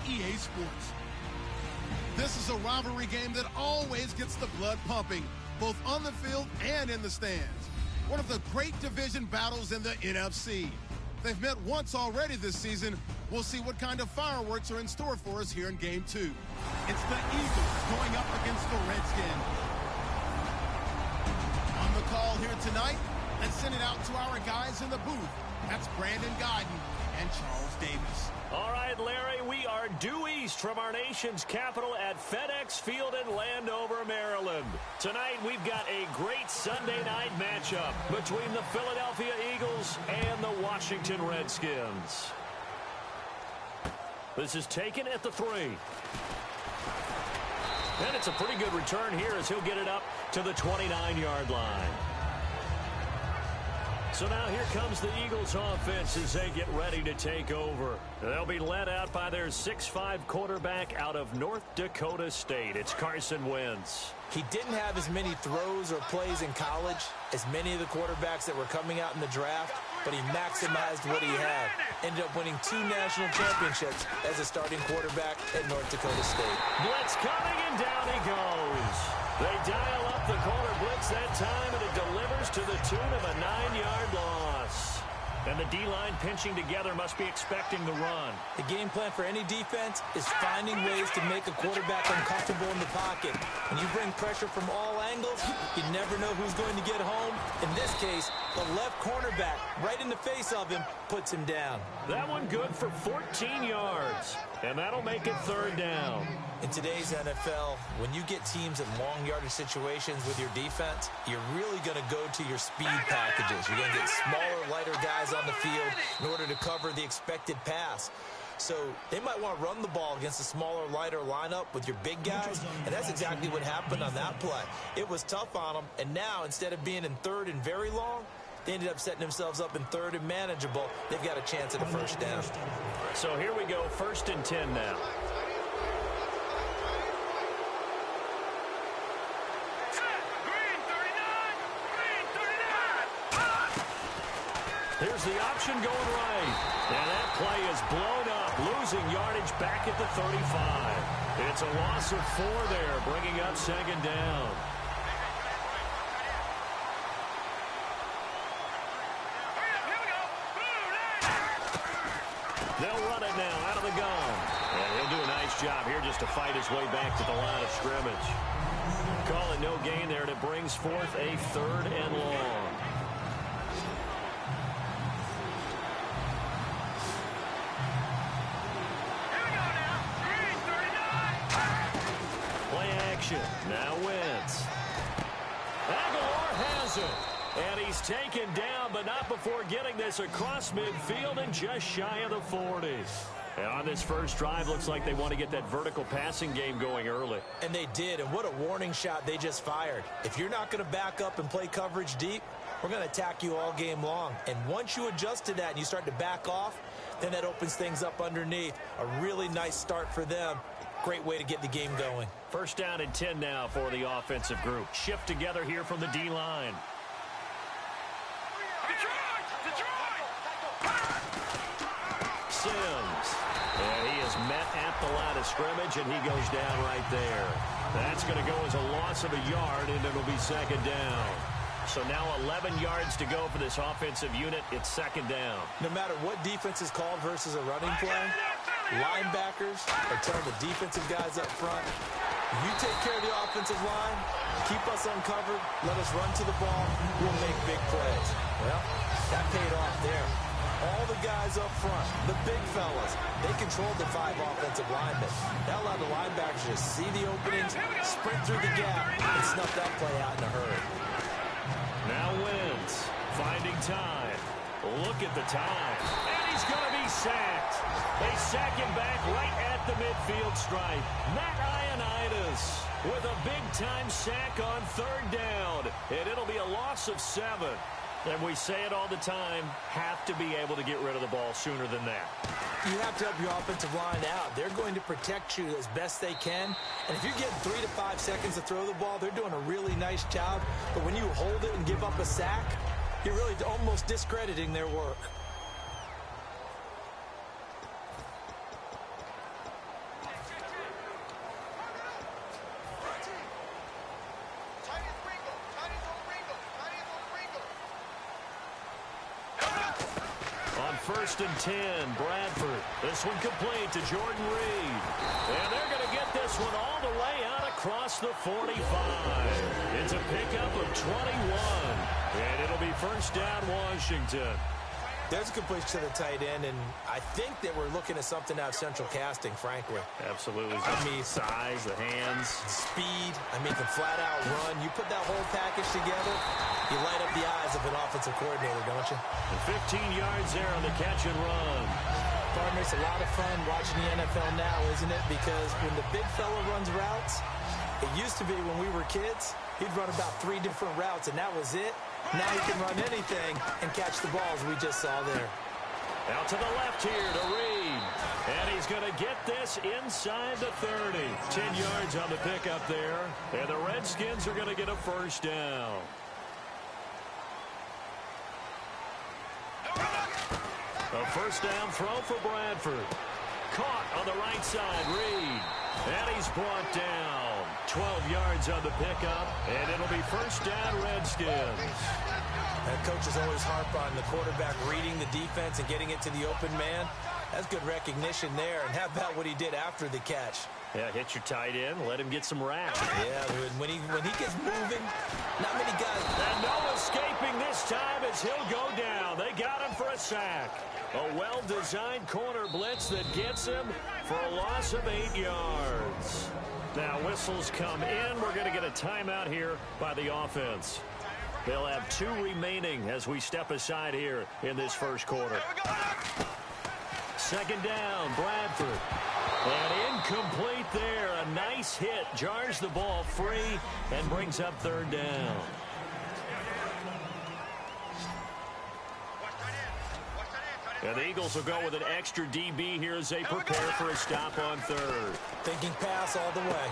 EA Sports. This is a rivalry game that always gets the blood pumping, both on the field and in the stands. One of the great division battles in the NFC. They've met once already this season. We'll see what kind of fireworks are in store for us here in Game 2. It's the Eagles going up against the Redskins. On the call here tonight, let's send it out to our guys in the booth. That's Brandon Guyton and Charles Davis. All right, Larry, we are due east from our nation's capital at FedEx Field in Landover, Maryland. Tonight, we've got a great Sunday night matchup between the Philadelphia Eagles and the Washington Redskins. This is taken at the 3. And it's a pretty good return here as he'll get it up to the 29-yard line. So now here comes the Eagles offense as they get ready to take over. They'll be led out by their 6'5" quarterback out of North Dakota State. It's Carson Wentz. He didn't have as many throws or plays in college as many of the quarterbacks that were coming out in the draft, but he maximized what he had. Ended up winning 2 national championships as a starting quarterback at North Dakota State. Blitz coming, and down he goes. They dial up the corner blitz that time, and it delivers to the tune of a 9-yard loss. And the D-line pinching together must be expecting the run. The game plan for any defense is finding ways to make a quarterback uncomfortable in the pocket. When you bring pressure from all angles, you never know who's going to get home. In this case, the left cornerback, right in the face of him, puts him down. That one good for 14 yards. And that'll make it 3rd down. In today's NFL, when you get teams in long yardage situations with your defense, you're really going to go to your speed packages. You're going to get smaller, lighter guys on the field in order to cover the expected pass. So they might want to run the ball against a smaller, lighter lineup with your big guys, and that's exactly what happened on that play. It was tough on them, and now instead of being in 3rd and very long, they ended up setting themselves up in 3rd and manageable. They've got a chance at a 1st down. So here we go, 1st and 10 now. Here's the option going right. And that play is blown up, losing yardage back at the 35. It's a loss of 4 there, bringing up 2nd down. They'll run it now out of the gun. And he'll do a nice job here just to fight his way back to the line of scrimmage. Call it no gain there, and it brings forth a 3rd and long. Play action. Now Wentz. Aguilar has it. And he's taken down, but not before getting this across midfield and just shy of the 40. And on this first drive, looks like they want to get that vertical passing game going early. And they did, and what a warning shot they just fired. If you're not going to back up and play coverage deep, we're going to attack you all game long. And once you adjust to that and you start to back off, then that opens things up underneath. A really nice start for them. Great way to get the game going. 1st down and 10 now for the offensive group. Shift together here from the D-line. Sims. And he is met at the line of scrimmage, and he goes down right there. That's going to go as a loss of a yard, and it'll be 2nd down. So now 11 yards to go for this offensive unit. It's 2nd down. No matter what defense is called versus a running play, linebackers are telling the defensive guys up front, you take care of the offensive line, keep us uncovered, let us run to the ball, we'll make big plays. Well, that paid off there. All the guys up front, the big fellas, they controlled the 5 offensive linemen. That allowed the linebackers to see the openings, sprint through the gap, and snuff that play out in a hurry. Now Wentz finding time. Look at the time. And he's going to be sacked. They sack him back right at the midfield stripe. Matt Ioannidis with a big-time sack on 3rd down. And it'll be a loss of 7. And we say it all the time, have to be able to get rid of the ball sooner than that. You have to help your offensive line out. They're going to protect you as best they can. And if you're getting 3 to 5 seconds to throw the ball, they're doing a really nice job. But when you hold it and give up a sack, you're really almost discrediting their work. first and 10. Bradford. This one complete to Jordan Reed. And they're going to get this one all the way out across the 45. It's a pickup of 21. And it'll be first down, Washington. There's a completion to the tight end, and I think that we're looking at something out of central casting, frankly. Absolutely. I mean, size, the hands. Speed. I mean, can flat-out run. You put that whole package together, you light up the eyes of an offensive coordinator, don't you? And 15 yards there on the catch and run. Partner, it's a lot of fun watching the NFL now, isn't it? Because when the big fella runs routes, it used to be when we were kids, he'd run about 3 different routes, and that was it. Now he can run anything and catch the balls we just saw there. Out to the left here to Reed. And he's going to get this inside the 30. 10 yards on the pickup there. And the Redskins are going to get a first down. A first down throw for Bradford. Caught on the right side, Reed. And he's brought down. 12 yards on the pickup, and it'll be first down, Redskins. That coaches always harp on the quarterback reading the defense and getting it to the open man. That's good recognition there. And how about what he did after the catch? Yeah, hit your tight end, let him get some rap. Yeah, when he gets moving, not many guys. And no escaping this time as he'll go down. They got him for a sack. A well-designed corner blitz that gets him for a loss of 8 yards. Now whistles come in. We're going to get a timeout here by the offense. They'll have 2 remaining as we step aside here in this first quarter. Second down, Bradford. And incomplete there. A nice hit. Jars the ball free and brings up third down. And the Eagles will go with an extra DB here as they prepare for a stop on third. Thinking pass all the way.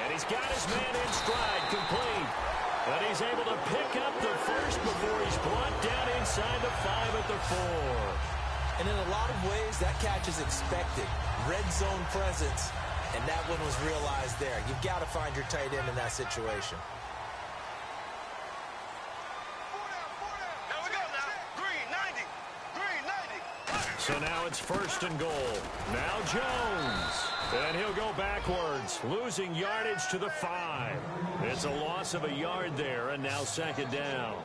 And he's got his man in stride, complete. And he's able to pick up the first before he's brought down inside the 5 at the 4. And in a lot of ways, that catch is expected. Red zone presence, and that one was realized there. You've got to find your tight end in that situation. So now it's first and goal. Now Jones. And he'll go backwards, losing yardage to the 5. It's a loss of a yard there, and now second down.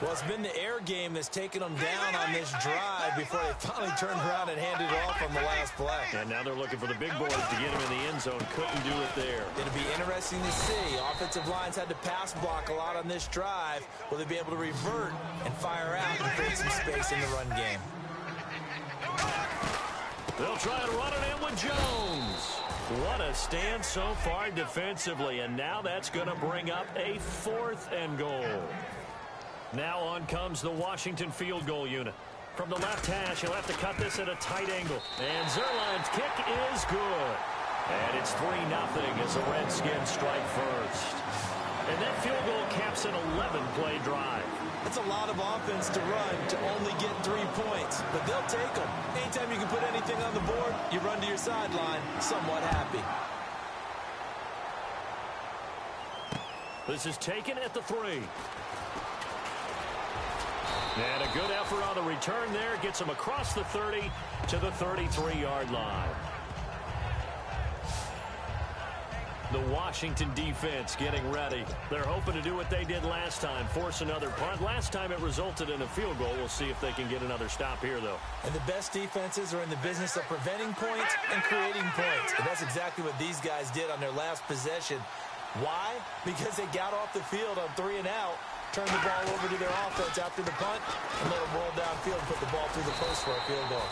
Well, it's been the air game that's taken them down on this drive before they finally turned around and handed it off on the last play. And now they're looking for the big boys to get him in the end zone. Couldn't do it there. It'll be interesting to see. Offensive lines had to pass block a lot on this drive. Will they be able to revert and fire out and create some space in the run game? They'll try and run it in with Jones. What a stand so far defensively. And now that's going to bring up a 4th and goal. Now on comes the Washington field goal unit. From the left hash, he'll have to cut this at a tight angle. And Zerline's kick is good. And it's 3-0 as the Redskins strike first. And that field goal caps an 11-play drive. That's a lot of offense to run to only get 3 points. But they'll take them. Anytime you can put anything on the board, you run to your sideline somewhat happy. This is taken at the 3. And a good effort on the return there. Gets him across the 30 to the 33-yard line. The Washington defense getting ready. They're hoping to do what they did last time, force another punt. Last time it resulted in a field goal. We'll see if they can get another stop here, though. And the best defenses are in the business of preventing points and creating points. And that's exactly what these guys did on their last possession. Why? Because they got off the field on 3 and out, turned the ball over to their offense after the punt, and let them roll downfield and put the ball through the post for a field goal.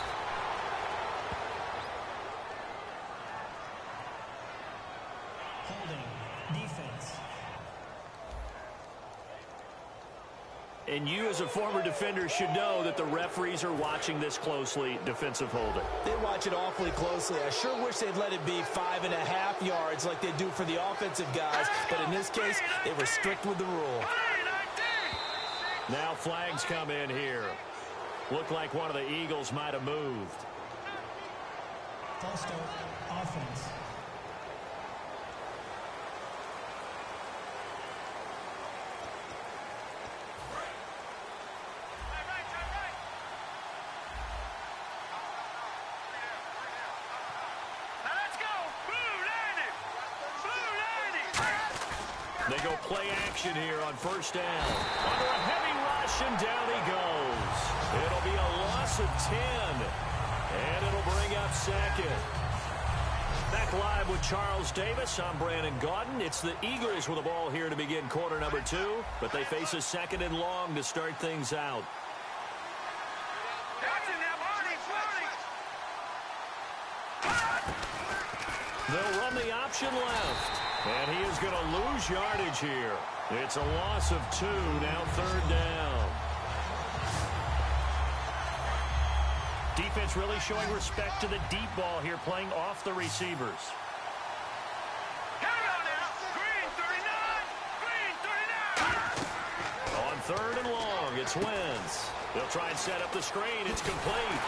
And you, as a former defender, should know that the referees are watching this closely, defensive holding. They watch it awfully closely. I sure wish they'd let it be 5.5 yards like they do for the offensive guys. But in this case, they were strict with the rule. Now flags come in here. Looked like one of the Eagles might have moved. False start, offense. They go play action here on first down. Under a heavy rush, and down he goes. It'll be a loss of 10, and it'll bring up second. Back live with Charles Davis. I'm Brandon Gaudin. It's the Eagles with the ball here to begin quarter number 2, but they face a second and long to start things out. They'll run the option left, and he is going to lose yardage here. It's a loss of 2, now third down. Defense really showing respect to the deep ball here, playing off the receivers. On third and long, it's Wentz. They'll try and set up the screen. It's complete.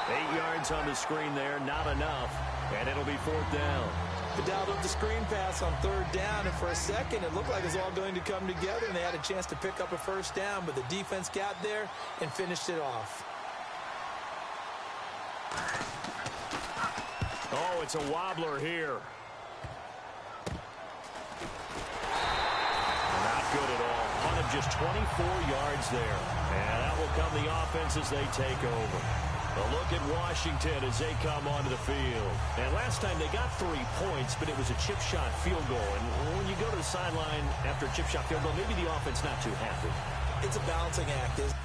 8 yards on the screen there, not enough, and it'll be fourth down. They dialed up the screen pass on third down, and for a second, it looked like it was all going to come together, and they had a chance to pick up a first down, but the defense got there and finished it off. Oh, it's a wobbler here. Not good at all. Punt of just 24 yards there, and that will come the offense as they take over. A look at Washington as they come onto the field. And last time they got 3 points, but it was a chip shot field goal. And when you go to the sideline after a chip shot field goal, maybe the offense not too happy. It's a balancing act, isn't it?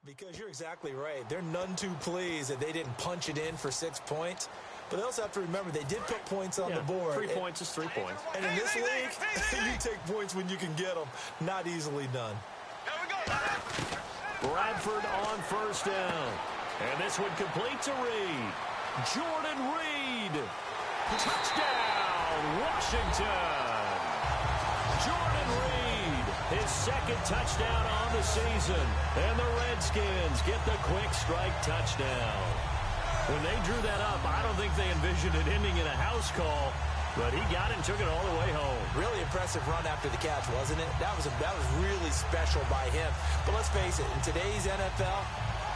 Because you're exactly right. They're none too pleased that they didn't punch it in for 6 points. But they also have to remember they did put points on the board. 3 points is 3 points. And in this league, you take points when you can get them. Not easily done. Bradford on first down. And this one complete to Reed. Jordan Reed. Touchdown, Washington. Jordan Reed, his second touchdown on the season. And the Redskins get the quick strike touchdown. When they drew that up, I don't think they envisioned it ending in a house call, but he got it and took it all the way home. Really impressive run after the catch, wasn't it? That was really special by him. But let's face it, in today's NFL,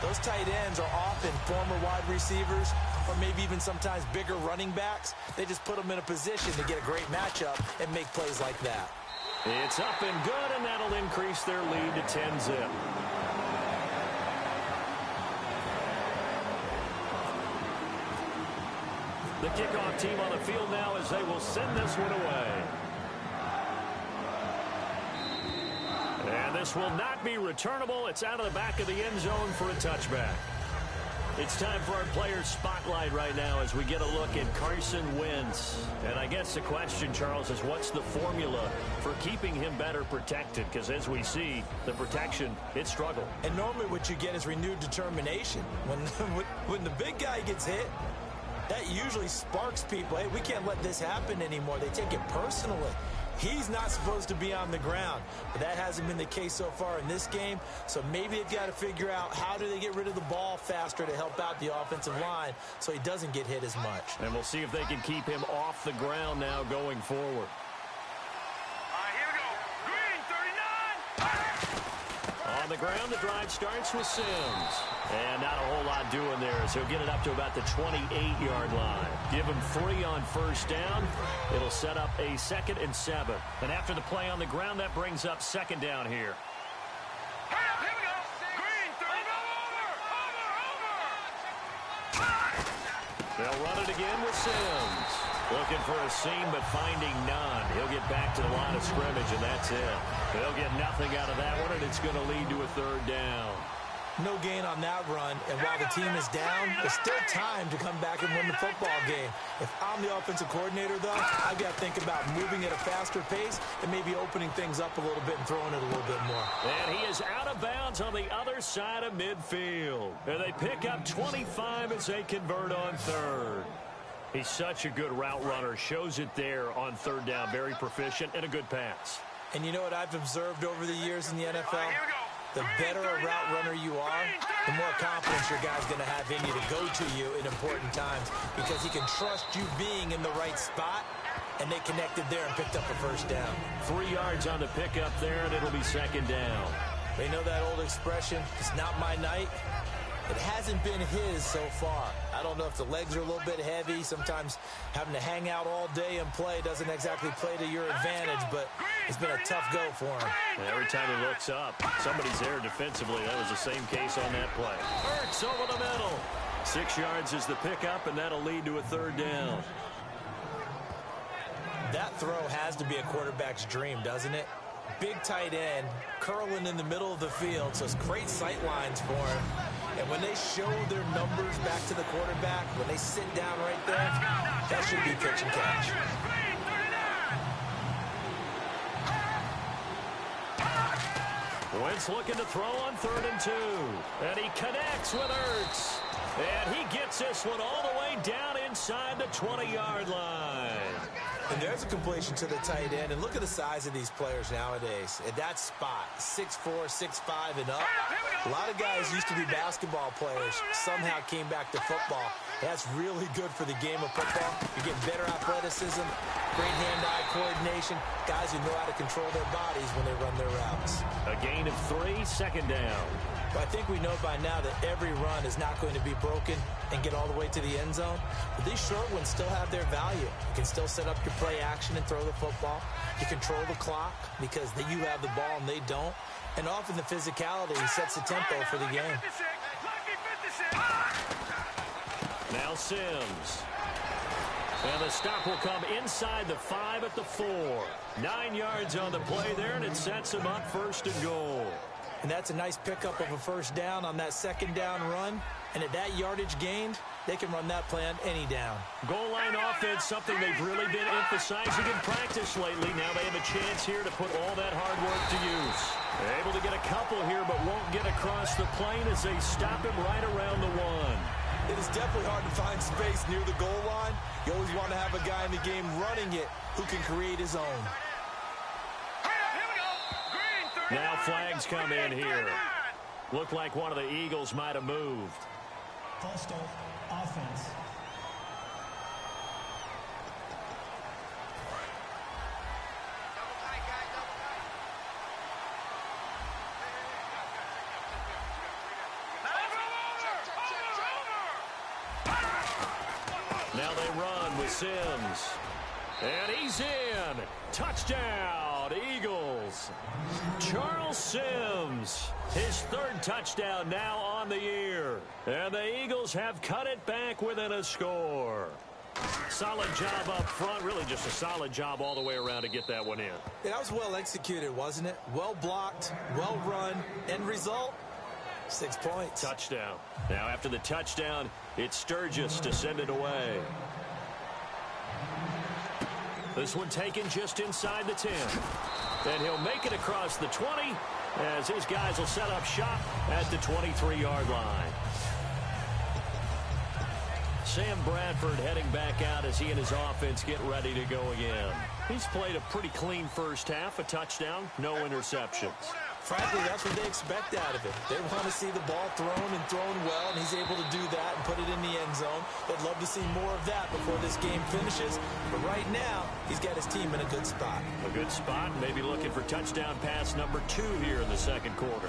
those tight ends are often former wide receivers or maybe even sometimes bigger running backs. They just put them in a position to get a great matchup and make plays like that. It's up and good, and that'll increase their lead to 10-zip. The kickoff team on the field now as they will send this one away. And this will not be returnable. It's out of the back of the end zone for a touchback. It's time for our player spotlight right now as we get a look at Carson Wentz. And I guess the question, Charles, is what's the formula for keeping him better protected? Because as we see, the protection, it struggled. And normally what you get is renewed determination. When the big guy gets hit, that usually sparks people. Hey, we can't let this happen anymore. They take it personally. He's not supposed to be on the ground, but that hasn't been the case so far in this game. So maybe they've got to figure out how do they get rid of the ball faster to help out the offensive line so he doesn't get hit as much. And we'll see if they can keep him off the ground now going forward. Here we go. Green, 39. On the ground, the drive starts with Sims. And not a whole lot doing there as he'll get it up to about the 28-yard line. Give him 3 on first down. It'll set up a 2nd and 7. And after the play on the ground, that brings up 2nd down here. Here we go. Green, 30. Over. They'll run it again with Sims. Looking for a seam, but finding none. He'll get back to the line of scrimmage, and that's it. They'll get nothing out of that one, and it's going to lead to a third down. No gain on that run, and while the team is down, there's still time to come back and win the football game. If I'm the offensive coordinator, though, I've got to think about moving at a faster pace and maybe opening things up a little bit and throwing it a little bit more. And he is out of bounds on the other side of midfield. And they pick up 25 as they convert on third. He's such a good route runner. Shows it there on third down. Very proficient and a good pass. And you know what I've observed over the years in the NFL? The better a route runner you are, the more confidence your guy's going to have in you to go to you in important times because he can trust you being in the right spot, and they connected there and picked up a first down. 3 yards on the pickup there, and it'll be second down. They know that old expression, it's not my night. It hasn't been his so far. I don't know if the legs are a little bit heavy. Sometimes having to hang out all day and play doesn't exactly play to your advantage, but it's been a tough go for him. And every time he looks up, somebody's there defensively. That was the same case on that play. Hurts over the middle. 6 yards is the pickup, and that'll lead to a third down. That throw has to be a quarterback's dream, doesn't it? Big tight end, curling in the middle of the field, so it's great sight lines for him. And when they show their numbers back to the quarterback, when they sit down right there, that should be pitch and catch. Wentz looking to throw on 3rd and 2. And he connects with Ertz. And he gets this one all the way down inside the 20-yard line. And there's a completion to the tight end. And look at the size of these players nowadays. At that spot, 6'4", 6'5", and up. A lot of guys used to be basketball players. Somehow came back to football. That's really good for the game of football. You're getting better athleticism, great hand-eye coordination. Guys who know how to control their bodies when they run their routes. A gain of 3, second down. Well, I think we know by now that every run is not going to be broken and get all the way to the end zone. But these short ones still have their value. You can still set up your play action and throw the football. You control the clock because you have the ball and they don't. And often the physicality sets the tempo for the game. Now Sims. And the stop will come inside the 5 at the 4. 9 yards on the play there, and it sets him up 1st and goal. And that's a nice pickup of a first down on that second down run. And at that yardage gained, they can run that play on any down. Goal line offense, something they've really been emphasizing in practice lately. Now they have a chance here to put all that hard work to use. They're able to get a couple here, but won't get across the plane as they stop him right around the 1. It is definitely hard to find space near the goal line. You always want to have a guy in the game running it who can create his own. Now flags come in here. Looked like one of the Eagles might have moved. False start, offense. Now they run with Sims. And he's in. Touchdown, Eagles. Charles Sims, his 3rd touchdown now on the year. And the Eagles have cut it back within a score. Solid job up front. Really just a solid job all the way around to get that one in. Yeah, that was well executed, wasn't it? Well blocked, well run. End result, 6 points. Touchdown. Now after the touchdown, it's Sturgis to send it away. This one taken just inside the 10. And he'll make it across the 20 as his guys will set up shop at the 23-yard line. Sam Bradford heading back out as he and his offense get ready to go again. He's played a pretty clean first half, a touchdown, no interceptions. Frankly, that's what they expect out of him. They want to see the ball thrown and thrown well, and he's able to do that and put it in the end zone. They'd love to see more of that before this game finishes. But right now, he's got his team in a good spot. A good spot, maybe looking for touchdown pass number 2 here in the second quarter.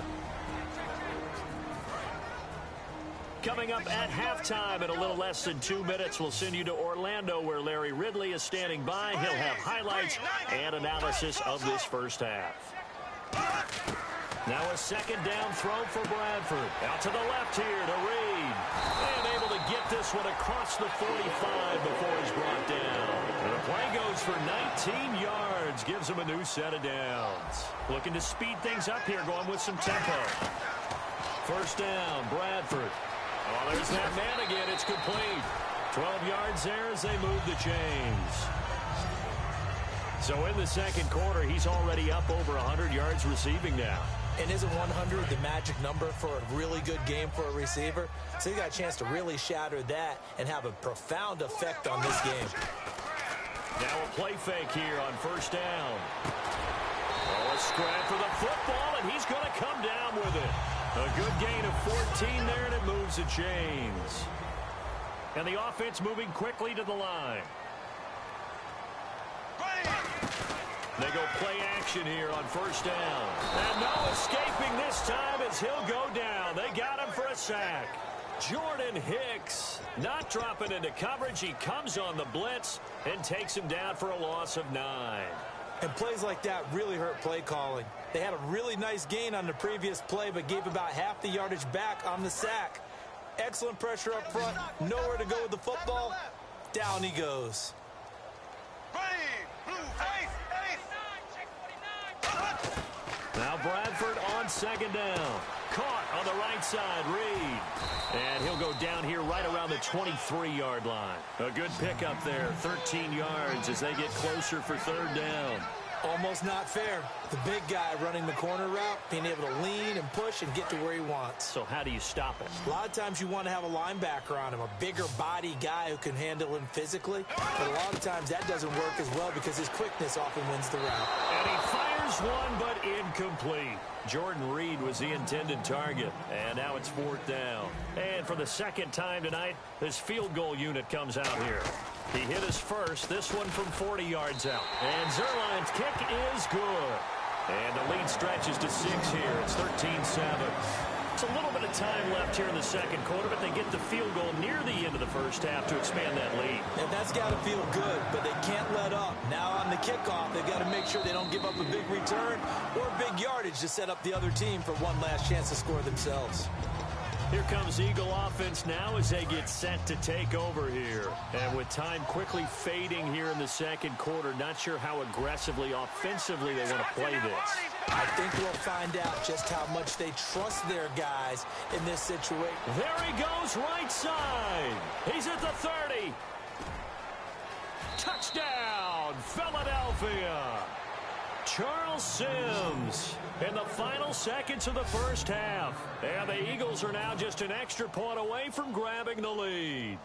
Coming up at halftime in a little less than 2 minutes, we'll send you to Orlando where Larry Ridley is standing by. He'll have highlights and analysis of this first half. Now a second down throw for Bradford. Out to the left here to Reed. And able to get this one across the 45 before he's brought down. for 19 yards. Gives him a new set of downs. Looking to speed things up here, going with some tempo. First down, Bradford. Oh, there's that man again. It's complete. 12 yards there as they move the chains. So in the second quarter, he's already up over 100 yards receiving now. And isn't 100 the magic number for a really good game for a receiver? So he got a chance to really shatter that and have a profound effect on this game. Now a play fake here on first down. Oh, a scrap for the football, and he's going to come down with it. A good gain of 14 there, and it moves the chains. And the offense moving quickly to the line. They go play action here on first down. And no escaping this time as he'll go down. They got him for a sack. Jordan Hicks not dropping into coverage. He comes on the blitz and takes him down for a loss of 9. And plays like that really hurt play calling. They had a really nice gain on the previous play, but gave about half the yardage back on the sack. Excellent pressure up front. Nowhere to go with the football. Down he goes. Now Bradford on second down. Caught on the right side, Reed. And he'll go down here right around the 23-yard line. A good pickup there, 13 yards as they get closer for third down. Almost not fair. The big guy running the corner route, being able to lean and push and get to where he wants. So how do you stop it? A lot of times you want to have a linebacker on him, a bigger body guy who can handle him physically. But a lot of times that doesn't work as well because his quickness often wins the route. And he fires one, but incomplete. Jordan Reed was the intended target. And now it's fourth down. And for the second time tonight, this field goal unit comes out here. He hit his first, this one from 40 yards out. And Zerline's kick is good. And the lead stretches to 6 here. It's 13-7. It's a little bit of time left here in the second quarter, but they get the field goal near the end of the first half to expand that lead. And that's got to feel good, but they can't let up. Now on the kickoff, they've got to make sure they don't give up a big return or big yardage to set up the other team for one last chance to score themselves. Here comes Eagle offense now as they get set to take over here. And with time quickly fading here in the second quarter, not sure how aggressively, offensively they want to play this. I think we'll find out just how much they trust their guys in this situation. There he goes, right side. He's at the 30. Touchdown, Philadelphia. Charles Sims in the final seconds of the first half. And the Eagles are now just an extra point away from grabbing the lead.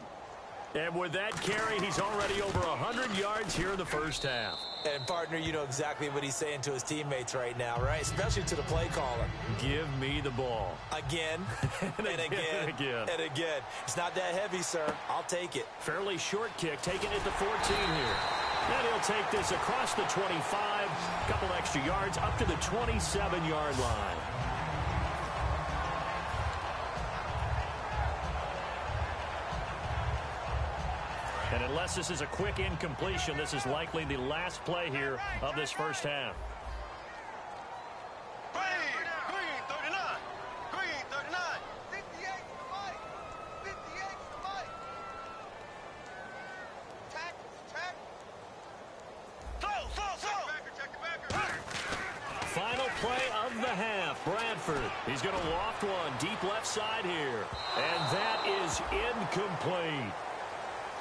And with that carry, he's already over 100 yards here in the first half. And, partner, you know exactly what he's saying to his teammates right now, right? Especially to the play caller. Give me the ball. Again, and again, and again. It's not that heavy, sir. I'll take it. Fairly short kick, taking it to 14 here. And he'll take this across the 25, a couple extra yards, up to the 27-yard line. And unless this is a quick incompletion, this is likely the last play here of this first half. Green 39. Green 39. 58 for Mike. 58 for Mike. Tackle. Slow. Check the backer. Final play of the half. Bradford. He's going to loft one deep left side here. And that is incomplete.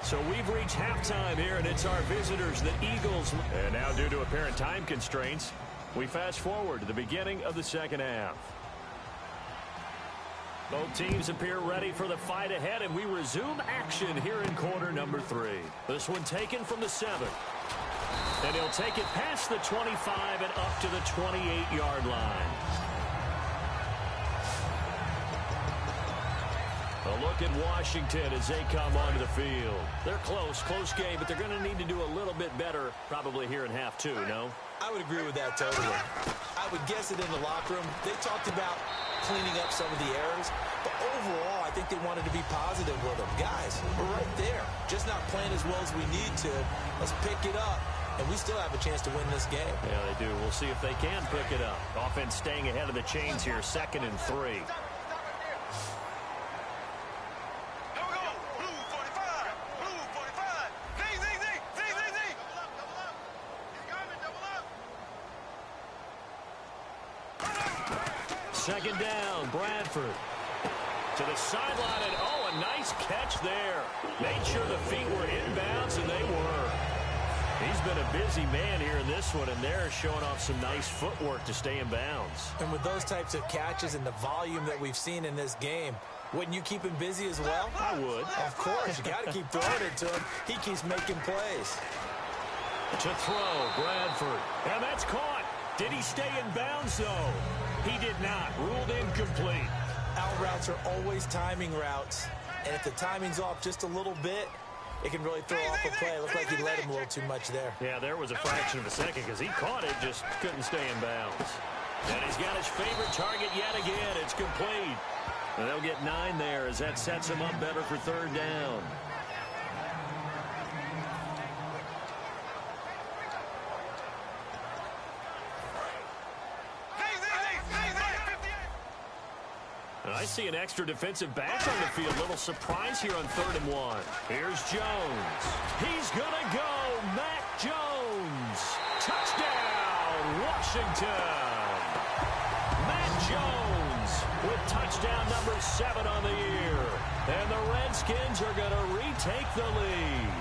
So we've reached halftime here, and it's our visitors, the Eagles. And now, due to apparent time constraints, we fast forward to the beginning of the second half. Both teams appear ready for the fight ahead, and we resume action here in quarter number 3. This one taken from the 7. And he'll take it past the 25 and up to the 28-yard line. A look at Washington as they come onto the field. They're close game, but they're going to need to do a little bit better probably here in half 2, no? I would agree with that totally. I would guess it in the locker room. They talked about cleaning up some of the errors, but overall, I think they wanted to be positive with them. Guys, we're right there. Just not playing as well as we need to. Let's pick it up, and we still have a chance to win this game. Yeah, they do. We'll see if they can pick it up. Offense staying ahead of the chains here, 2nd and 3. Second down, Bradford. To the sideline, and oh, a nice catch there. Made sure the feet were inbounds, and they were. He's been a busy man here in this one, and they're showing off some nice footwork to stay in bounds. And with those types of catches and the volume that we've seen in this game, wouldn't you keep him busy as well? I would. Of course. You got to keep throwing it to him. He keeps making plays. To throw, Bradford. And that's caught. Did he stay in bounds, though? He did not. Ruled incomplete. Out routes are always timing routes. And if the timing's off just a little bit, it can really throw off a play. It looked like he led him a little too much there. Yeah, there was a fraction of a second because he caught it, just couldn't stay in bounds. And he's got his favorite target yet again. It's complete. And they'll get 9 there as that sets him up better for third down. I see an extra defensive back on the field. Little surprise here on 3rd and 1. Here's Jones. He's going to go. Matt Jones. Touchdown, Washington. Matt Jones with touchdown number 7 on the year. And the Redskins are going to retake the lead.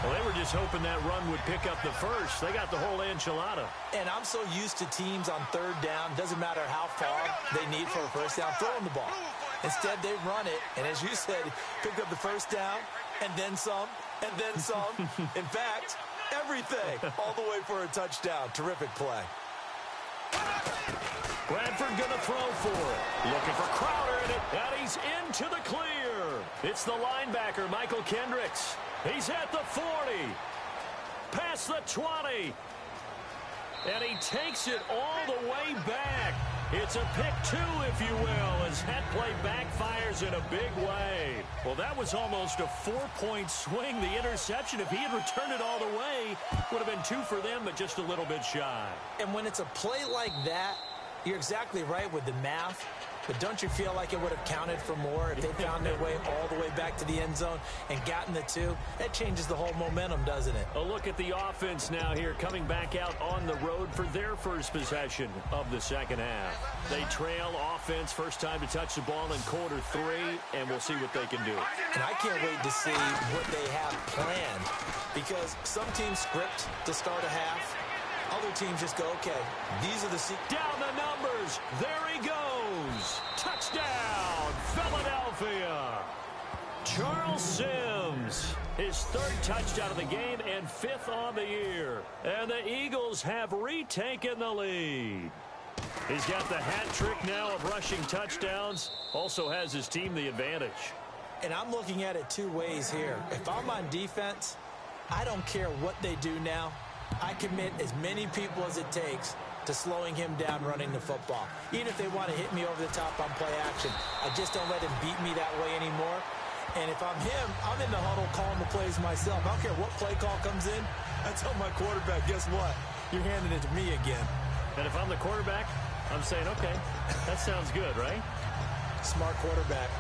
Well, they were just hoping that run would pick up the first. They got the whole enchilada. And I'm so used to teams on 3rd down, doesn't matter how far they need for a first down, throwing the ball. Instead, they run it, and as you said, pick up the first down, and then some, and then some. In fact, everything, all the way for a touchdown. Terrific play. Bradford going to throw for it. Looking for Crowder in it, and he's into the clear. It's the linebacker, Michael Kendricks. He's at the 40, past the 20, and he takes it all the way back. It's a pick 2, if you will, as that play backfires in a big way. Well, that was almost a 4-point swing. The interception, if he had returned it all the way, would have been 2 for them, but just a little bit shy. And when it's a play like that, you're exactly right with the math. But don't you feel like it would have counted for more if they found their way all the way back to the end zone and gotten the 2? That changes the whole momentum, doesn't it? A look at the offense now here, coming back out on the road for their first possession of the second half. They trail offense, first time to touch the ball in quarter 3, and we'll see what they can do. And I can't wait to see what they have planned, because some teams script to start a half. Other teams just go, okay, these are the... Down the numbers. There he goes. Touchdown, Philadelphia. Charles Sims, his 3rd touchdown of the game and 5th on the year. And the Eagles have retaken the lead. He's got the hat trick now of rushing touchdowns. Also has his team the advantage. And I'm looking at it 2 ways here. If I'm on defense, I don't care what they do now. I commit as many people as it takes to slowing him down running the football. Even if they want to hit me over the top on play action, I just don't let him beat me that way anymore. And if I'm him, I'm in the huddle calling the plays myself. I don't care what play call comes in. I tell my quarterback, guess what? You're handing it to me again. And if I'm the quarterback, I'm saying, okay, that sounds good, right? Smart quarterback.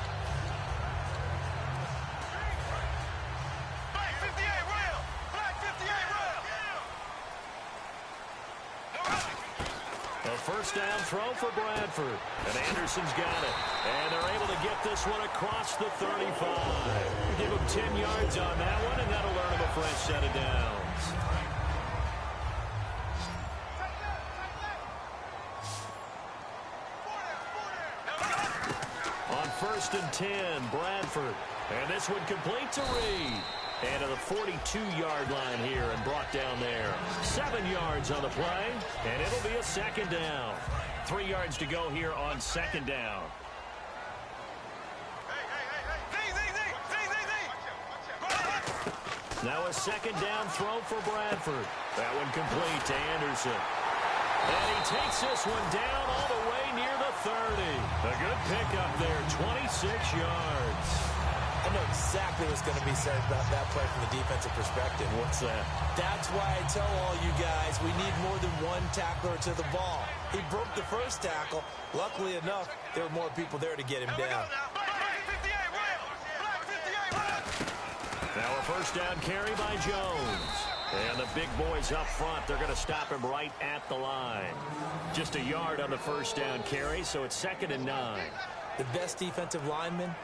First down throw for Bradford. And Anderson's got it. And they're able to get this one across the 35. Give him 10 yards on that one, and that'll earn him a fresh set of downs. On 1st and 10, Bradford. And this one complete to Reed. And to the 42-yard line here and brought down there. 7 yards on the play, and it'll be a 2nd down. 3 yards to go here on 2nd down. Now a 2nd down throw for Bradford. That one complete to Anderson. And he takes this one down all the way near the 30. A good pickup there, 26 yards. I know exactly what's going to be said about that play from the defensive perspective. What's that? That's why I tell all you guys we need more than one tackler to the ball. He broke the first tackle. Luckily enough, there were more people there to get him down. Now a first down carry by Jones. And the big boys up front, they're going to stop him right at the line. Just a yard on the first down carry, so it's 2nd and 9. The best defensive linemen,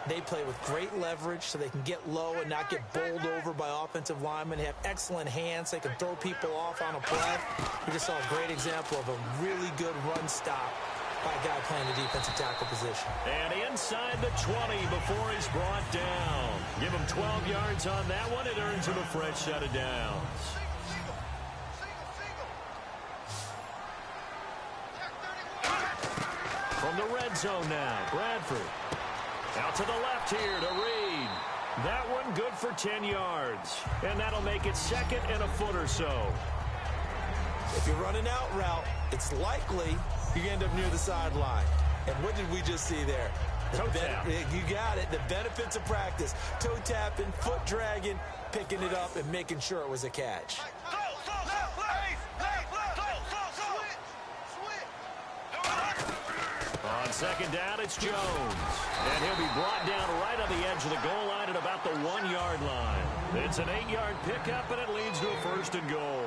they play with great leverage so they can get low and not get bowled over by offensive linemen. They have excellent hands. They can throw people off on a play. We just saw a great example of a really good run stop by a guy playing the defensive tackle position. And inside the 20 before he's brought down. Give him 12 yards on that one. It earns him a fresh set of downs. From the red zone now, Bradford. Out to the left here to Reed. That one good for 10 yards. And that'll make it 2nd and a foot or so. If you're running out route, it's likely you end up near the sideline. And what did we just see there? Toe tap. You got it. The benefits of practice. Toe tapping, foot dragging, picking it up, and making sure it was a catch. On 2nd down, it's Jones. And he'll be brought down right on the edge of the goal line at about the 1-yard line. It's an 8-yard pickup, and it leads to a 1st and goal.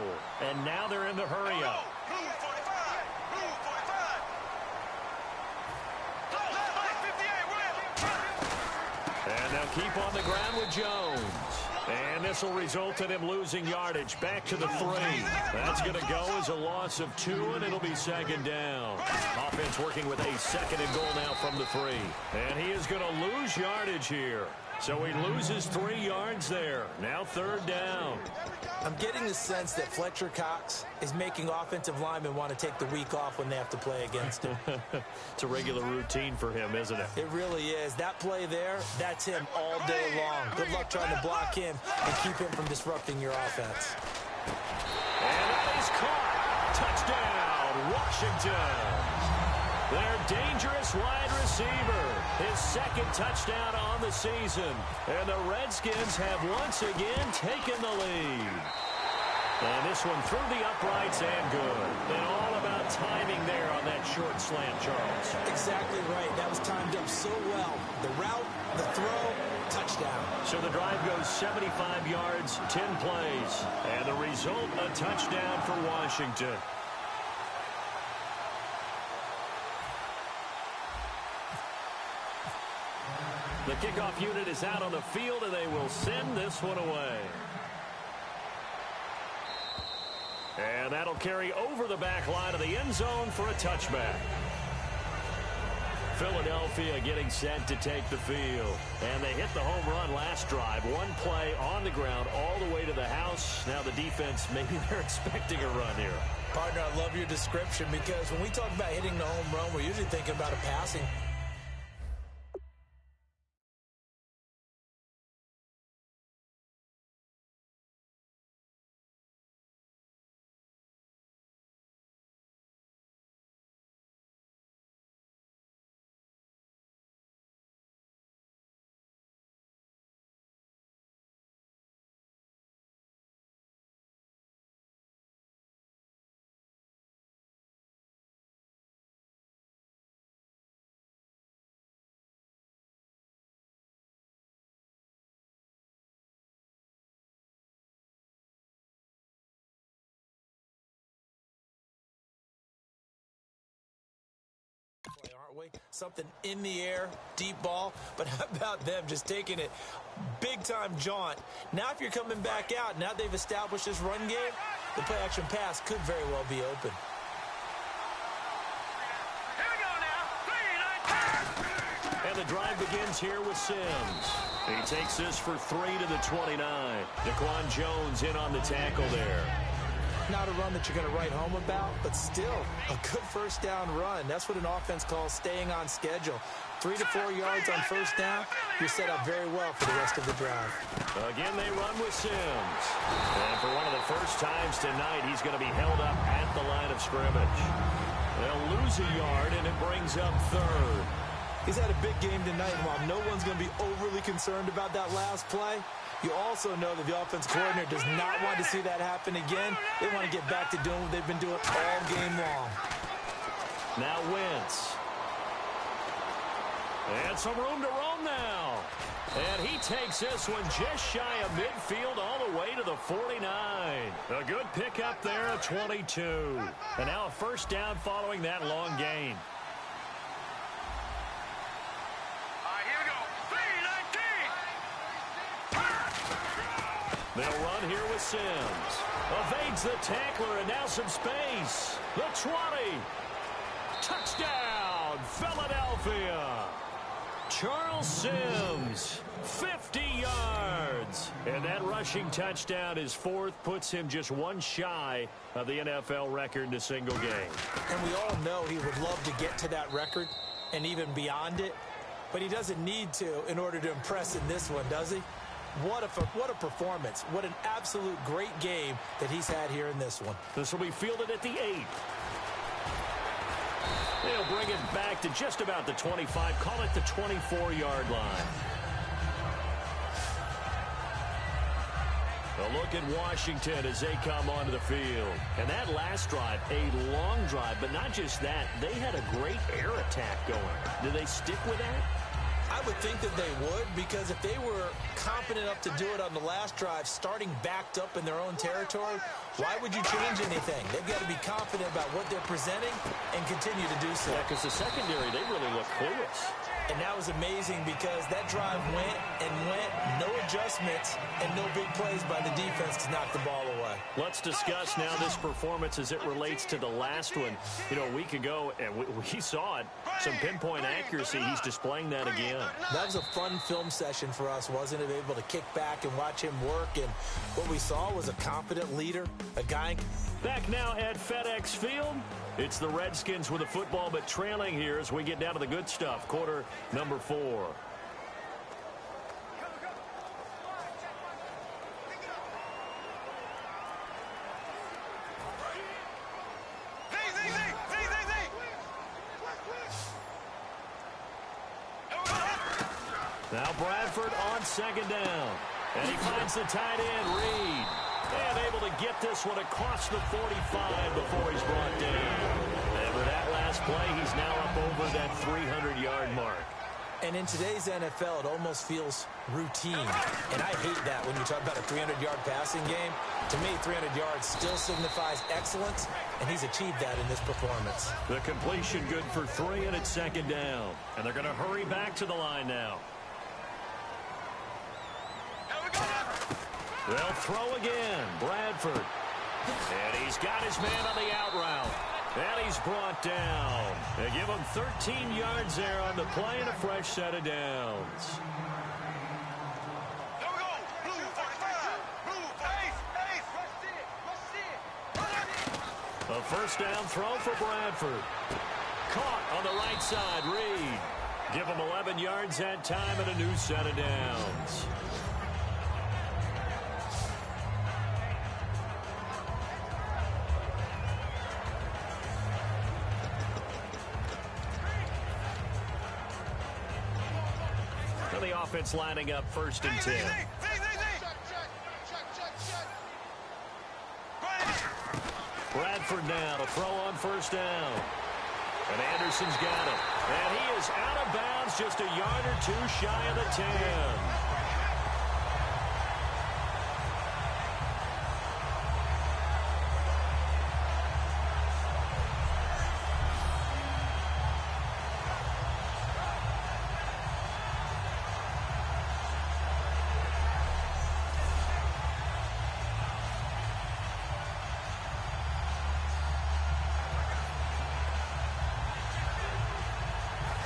And now they're in the hurry-up. And they'll keep on the ground with Jones. And this will result in him losing yardage back to the 3. That's going to go as a loss of 2, and it'll be 2nd down. Offense working with a 2nd and goal now from the 3. And he is going to lose yardage here. So he loses 3 yards there. Now 3rd down. I'm getting the sense that Fletcher Cox is making offensive linemen want to take the week off when they have to play against him. It's a regular routine for him, isn't it? It really is. That play there, that's him all day long. Good luck trying to block him and keep him from disrupting your offense. And that is caught. Touchdown, Washington. Their dangerous wide receiver. His 2nd touchdown on the season. And the Redskins have once again taken the lead. And this one through the uprights and good. And all about timing there on that short slant, Charles. Exactly right. That was timed up so well. The route, the throw, touchdown. So the drive goes 75 yards, 10 plays. And the result, a touchdown for Washington. The kickoff unit is out on the field, and they will send this one away. And that'll carry over the back line of the end zone for a touchback. Philadelphia getting set to take the field. And they hit the home run last drive. One play on the ground all the way to the house. Now the defense, maybe they're expecting a run here. Partner, I love your description because when we talk about hitting the home run, we're usually thinking about a passing. Aren't we? Something in the air, deep ball, but how about them just taking it big-time jaunt? Now if you're coming back out, now they've established this run game, the play-action pass could very well be open. Here we go now. And the drive begins here with Sims. He takes this for 3 to the 29. Daquan Jones in on the tackle there. Not a run that you're going to write home about, but still a good first down run. That's what an offense calls staying on schedule. 3 to 4 yards on first down, you're set up very well for the rest of the drive. Again, they run with Sims. And for one of the first times tonight, he's going to be held up at the line of scrimmage. They'll lose a yard, and it brings up 3rd. He's had a big game tonight, and while no one's going to be overly concerned about that last play, you also know that the offense coordinator does not want to see that happen again. They want to get back to doing what they've been doing all game long. Now Wentz. And some room to roam now. And he takes this one just shy of midfield all the way to the 49. A good pickup there of 22. And now a first down following that long gain. All right, here we go. 3-19. They'll run here with Sims. Evades the tackler and now some space. The 20. Touchdown, Philadelphia. Charles Sims, 50 yards. And that rushing touchdown, his fourth, puts him just one shy of the NFL record in a single game. And we all know he would love to get to that record and even beyond it. But he doesn't need to in order to impress in this one, does he? What a performance. What an absolute great game that he's had here in this one. This will be fielded at the 8. They'll bring it back to just about the 25. Call it the 24-yard line. A look at Washington as they come onto the field. And that last drive, a long drive, but not just that. They had a great air attack going. Do they stick with that? I would think that they would, because if they were competent enough to do it on the last drive, starting backed up in their own territory, why would you change anything? They've got to be confident about what they're presenting and continue to do so. Yeah, because the secondary, they really look clueless. And that was amazing because that drive went and went, no adjustments, and no big plays by the defense to knock the ball away. Let's discuss now this performance as it relates to the last one. You know, a week ago, and we saw it, some pinpoint accuracy. He's displaying that again. That was a fun film session for us, wasn't it? Able to kick back and watch him work, and what we saw was a confident leader, a guy. Back now at FedEx Field. It's the Redskins with the football, but trailing here as we get down to the good stuff. Quarter number 4. Now Bradford on second down. And he finds the tight end, Reed. And able to get this one across the 45 before he's brought down. And with that last play, he's now up over that 300-yard mark. And in today's NFL, it almost feels routine. And I hate that when you talk about a 300-yard passing game. To me, 300 yards still signifies excellence, and he's achieved that in this performance. The completion good for 3, and it's second down. And they're going to hurry back to the line now. They'll throw again. Bradford. And he's got his man on the out route. And he's brought down. They give him 13 yards there on the play and a fresh set of downs. Here we go. Blue 45. Blue 8. A first down throw for Bradford. Caught on the right side. Reed. Give him 11 yards that time and a new set of downs. The offense lining up first and 10. Bradford now to throw on first down. And Anderson's got it. And he is out of bounds just a yard or two shy of the 10.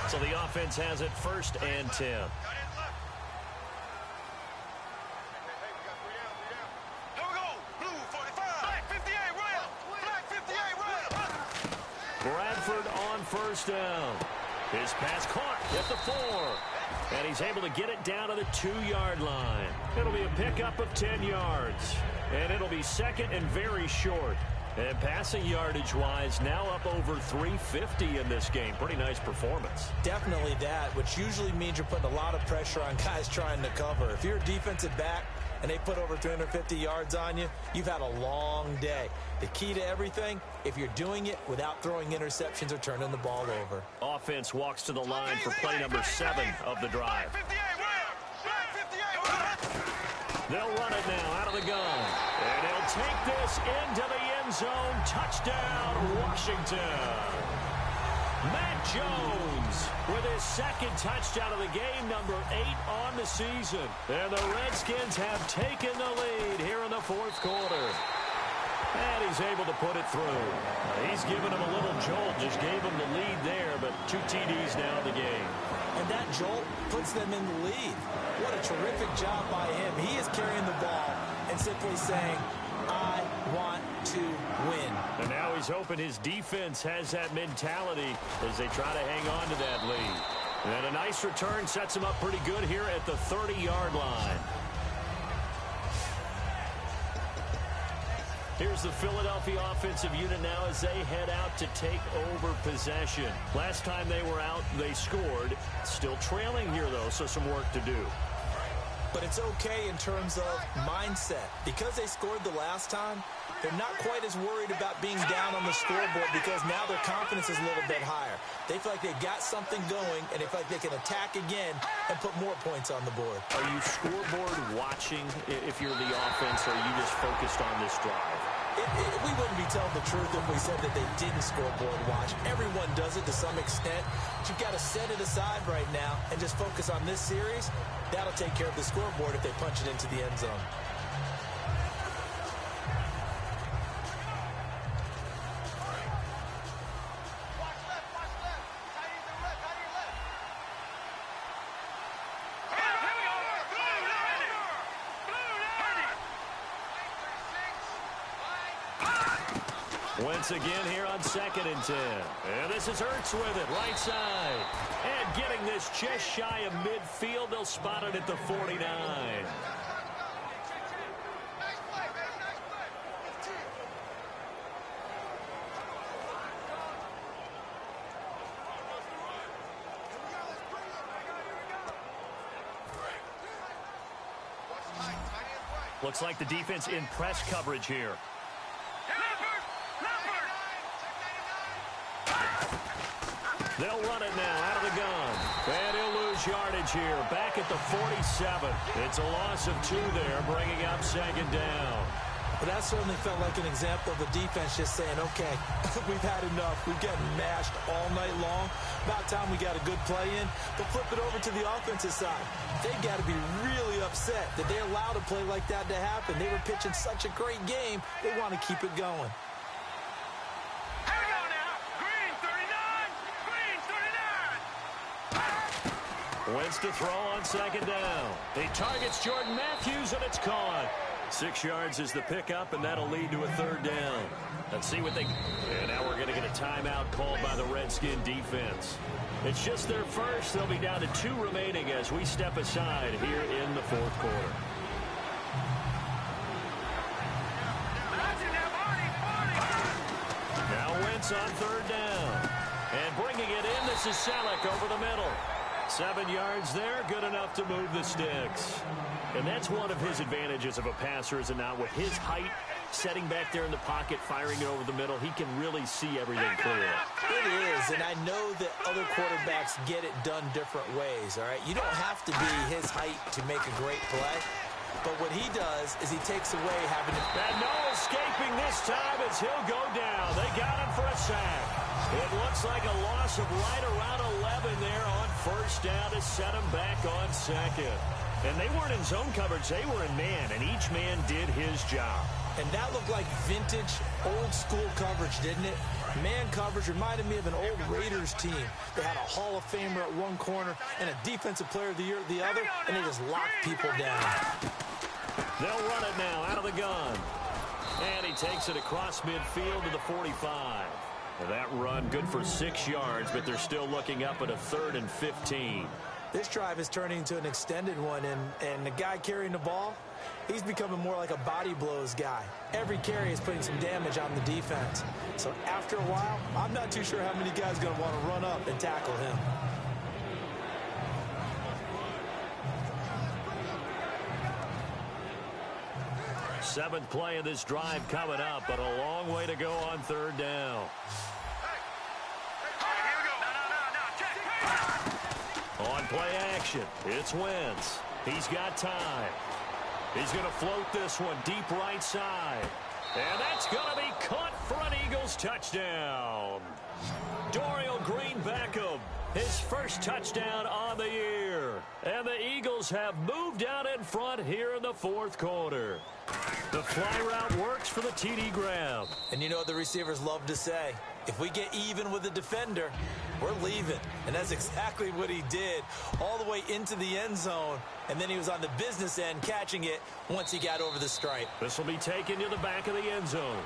So the offense has it first and 10. Here we go. Blue 45. Black 58, right. Black 58, right. Bradford on first down. His pass caught at the 4. And he's able to get it down to the 2-yard line. It'll be a pickup of 10 yards. And it'll be second and very short. And passing yardage-wise, now up over 350 in this game. Pretty nice performance. Definitely that, which usually means you're putting a lot of pressure on guys trying to cover. If you're a defensive back and they put over 350 yards on you, you've had a long day. The key to everything, if you're doing it without throwing interceptions or turning the ball over. Offense walks to the line for play number 7 of the drive. They'll run it now out of the gun. And he'll take this into the end zone. Touchdown, Washington. Matt Jones with his second touchdown of the game, number 8 on the season. And the Redskins have taken the lead here in the fourth quarter. And he's able to put it through. He's given him a little jolt, just gave him the lead there, but 2 TDs now in the game. And that jolt puts them in the lead. What a terrific job by him. He is carrying the ball and simply saying, I want to win. And now he's hoping his defense has that mentality as they try to hang on to that lead. And a nice return sets him up pretty good here at the 30-yard line. Here's the Philadelphia offensive unit now as they head out to take over possession. Last time they were out, they scored. Still trailing here, though, so some work to do. But it's okay in terms of mindset. Because they scored the last time, they're not quite as worried about being down on the scoreboard because now their confidence is a little bit higher. They feel like they've got something going, and they feel like they can attack again and put more points on the board. Are you scoreboard watching if you're the offense, or are you just focused on this drive? We wouldn't be telling the truth if we said that they didn't scoreboard watch. Everyone does it to some extent. But you've got to set it aside right now and just focus on this series. That'll take care of the scoreboard if they punch it into the end zone. Once again here on 2nd and 10. And this is Ertz with it, right side. And getting this just shy of midfield. They'll spot it at the 49. Looks like the defense in press coverage here. They'll run it now out of the gun. And he'll lose yardage here. Back at the 47. It's a loss of 2 there, bringing up 2nd down. But that certainly felt like an example of the defense just saying, okay, we've had enough. We've gotten mashed all night long. About time we got a good play in. But flip it over to the offensive side. They've got to be really upset that they allowed a play like that to happen. They were pitching such a great game. They want to keep it going. Wentz to throw on 2nd down. He targets Jordan Matthews, and it's caught. 6 yards is the pickup, and that'll lead to a 3rd down. Let's see what they... And now we're going to get a timeout called by the Redskin defense. It's just their first. They'll be down to 2 remaining as we step aside here in the 4th quarter. Now Wentz on 3rd down. And bringing it in, this is Selleck over the middle. 7 yards there, good enough to move the sticks. And that's one of his advantages of a passer, is it not? With his height, setting back there in the pocket, firing it over the middle, he can really see everything clear. It is, and I know that other quarterbacks get it done different ways, all right? You don't have to be his height to make a great play. But what he does is he takes away having to... And no escaping this time as he'll go down. They got him for a sack. It looks like a loss of right around 11 there on 1st down to set him back on 2nd. And they weren't in zone coverage. They were in man, and each man did his job. And that looked like vintage, old-school coverage, didn't it? Man coverage reminded me of an old Raiders team. They had a Hall of Famer at one corner and a Defensive Player of the Year at the other, and they just locked people down. They'll run it now out of the gun. And he takes it across midfield to the 45. That run good for 6 yards, but they're still looking up at a 3rd and 15. This drive is turning into an extended one, and the guy carrying the ball, he's becoming more like a body blows guy. Every carry is putting some damage on the defense. So after a while, I'm not too sure how many guys are going to want to run up and tackle him. 7th play of this drive coming up, but a long way to go on 3rd down. On play action, it's Wentz. He's got time. He's going to float this one deep right side. And that's going to be caught for an Eagles touchdown. Dorial Green-Beckham, his first touchdown on the year. And the Eagles have moved out in front here in the 4th quarter. The fly route works for the TD grab. And you know what the receivers love to say? If we get even with the defender, we're leaving. And that's exactly what he did, all the way into the end zone. And then he was on the business end catching it once he got over the stripe. This will be taken to the back of the end zone.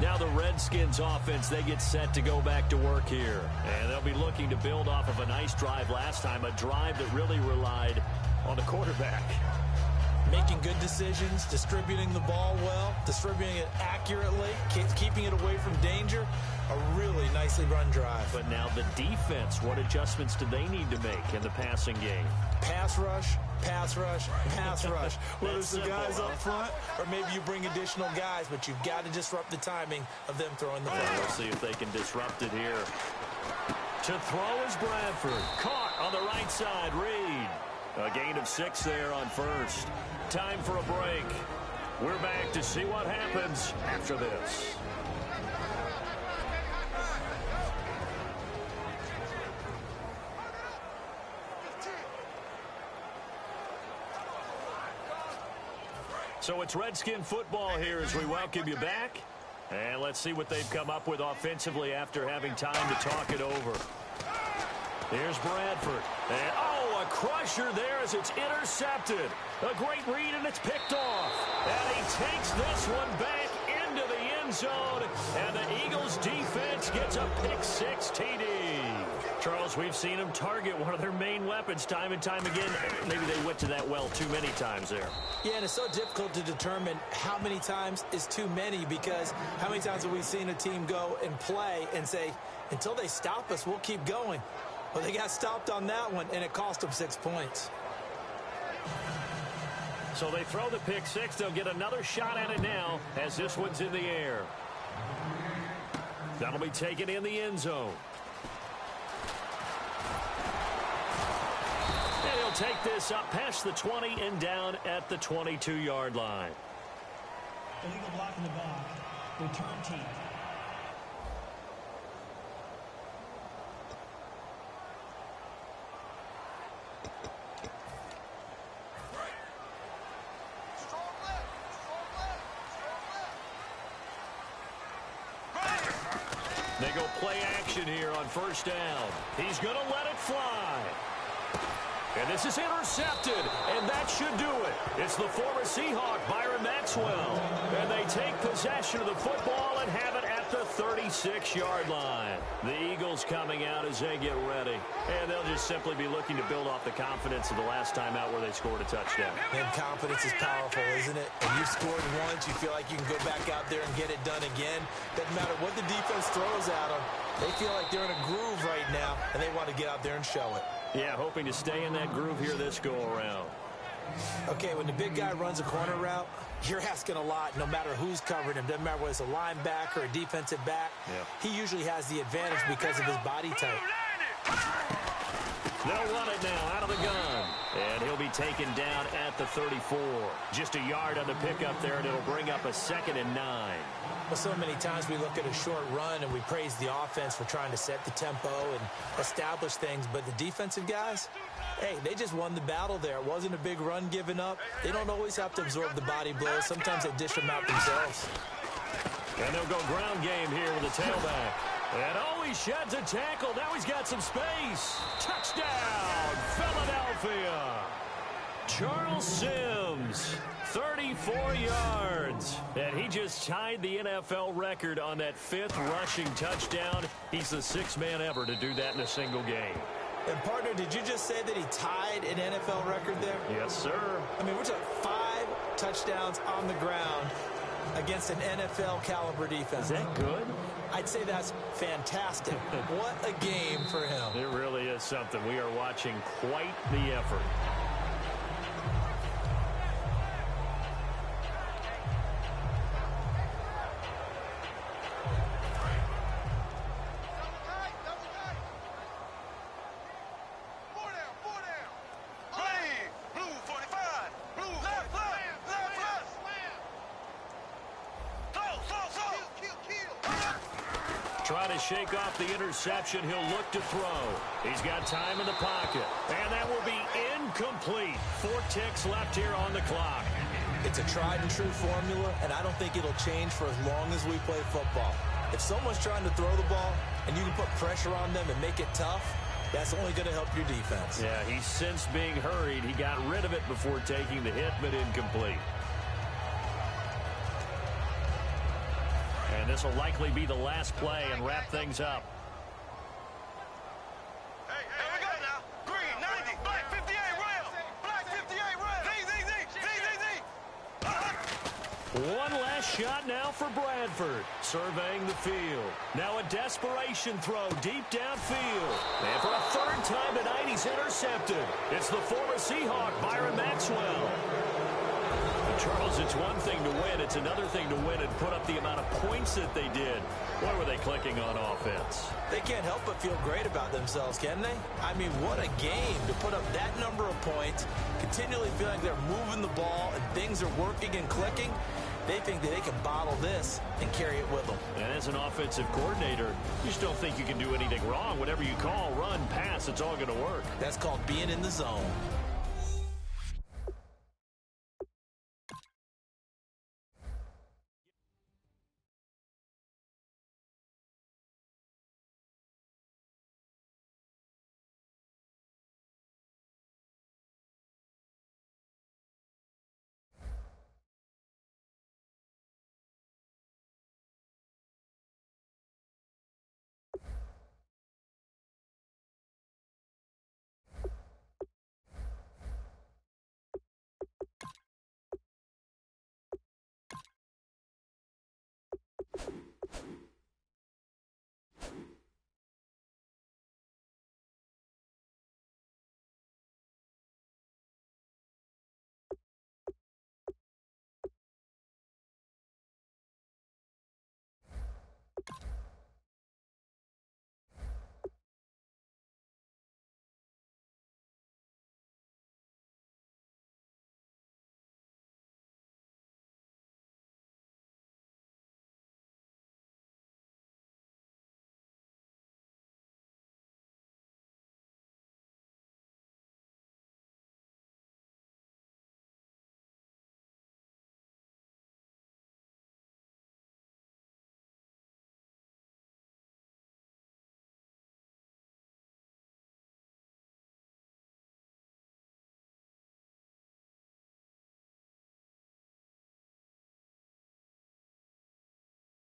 Now the Redskins offense, they get set to go back to work here. And they'll be looking to build off of a nice drive last time, a drive that really relied on the quarterback. Making good decisions, distributing the ball well, distributing it accurately, keeping it away from danger. A really nicely run drive. But now the defense, what adjustments do they need to make in the passing game? Pass rush, pass rush, pass rush. Whether it's the guys up front or maybe you bring additional guys, but you've got to disrupt the timing of them throwing the ball. We'll see if they can disrupt it here. To throw is Bradford. Caught on the right side, Reed. A gain of 6 there on 1st. Time for a break. We're back to see what happens after this. So it's Redskin football here as we welcome you back. And let's see what they've come up with offensively after having time to talk it over. Here's Bradford. And, a crusher there as it's intercepted. A great read, and it's picked off. And he takes this one back into the end zone. And the Eagles defense gets a pick-6 TD. Charles, we've seen them target one of their main weapons time and time again. Maybe they went to that well too many times there. Yeah, and it's so difficult to determine how many times is too many, because how many times have we seen a team go and play and say, until they stop us, we'll keep going. Well, they got stopped on that one, and it cost them 6 points. So they throw the pick-6. They'll get another shot at it now as this one's in the air. That'll be taken in the end zone. And he'll take this up past the 20 and down at the 22-yard line. Illegal block in the box. Return team. They go play action here on 1st down. He's going to let it fly. And this is intercepted, and that should do it. It's the former Seahawk, Byron Maxwell. And they take possession of the football and have it at the 36-yard line. The Eagles coming out as they get ready. And they'll just simply be looking to build off the confidence of the last time out where they scored a touchdown. And confidence is powerful, isn't it? When you've scored once, you feel like you can go back out there and get it done again. Doesn't matter what the defense throws at them. They feel like they're in a groove right now, and they want to get out there and show it. Yeah, hoping to stay in that groove here this go-around. Okay, when the big guy runs a corner route, you're asking a lot no matter who's covering him. Doesn't matter whether it's a linebacker or a defensive back. Yeah. He usually has the advantage because of his body type. They'll run it now out of the gun. And he'll be taken down at the 34. Just a yard on the pickup there, and it'll bring up a 2nd and 9. Well, so many times we look at a short run and we praise the offense for trying to set the tempo and establish things. But the defensive guys, hey, they just won the battle there. It wasn't a big run given up. They don't always have to absorb the body blows. Sometimes they dish them out themselves. And they'll go ground game here with the tailback. And he sheds a tackle. Now he's got some space. Touchdown, Philadelphia. Charles Sims, 34 yards. And he just tied the NFL record on that 5th rushing touchdown. He's the 6th man ever to do that in a single game. And, partner, did you just say that he tied an NFL record there? Yes, sir. I mean, we're talking 5 touchdowns on the ground against an NFL caliber defense. Is that good? I'd say that's fantastic. What a game for him. It really is something. We are watching quite the effort. try to shake off the interception. He'll look to throw. He's got time in the pocket. And that will be incomplete. 4 ticks left here on the clock. It's a tried-and-true formula, and I don't think it'll change for as long as we play football. If someone's trying to throw the ball and you can put pressure on them and make it tough, that's only going to help your defense. Yeah, he's since being hurried. He got rid of it before taking the hit, but incomplete. And this will likely be the last play and wrap things up. Hey, we go now. Green, 90. Black, 58, rail. Black, 58, rail. One last shot now for Bradford, surveying the field. Now a desperation throw deep downfield. And for a third time tonight, he's intercepted. It's the former Seahawk, Byron Maxwell. Charles, it's one thing to win. It's another thing to win and put up the amount of points that they did. Boy, were they clicking on offense. They can't help but feel great about themselves, can they? I mean, what a game to put up that number of points, continually feeling like they're moving the ball and things are working and clicking. They think that they can bottle this and carry it with them. And as an offensive coordinator, you just don't think you can do anything wrong. Whatever you call, run, pass, it's all going to work. That's called being in the zone.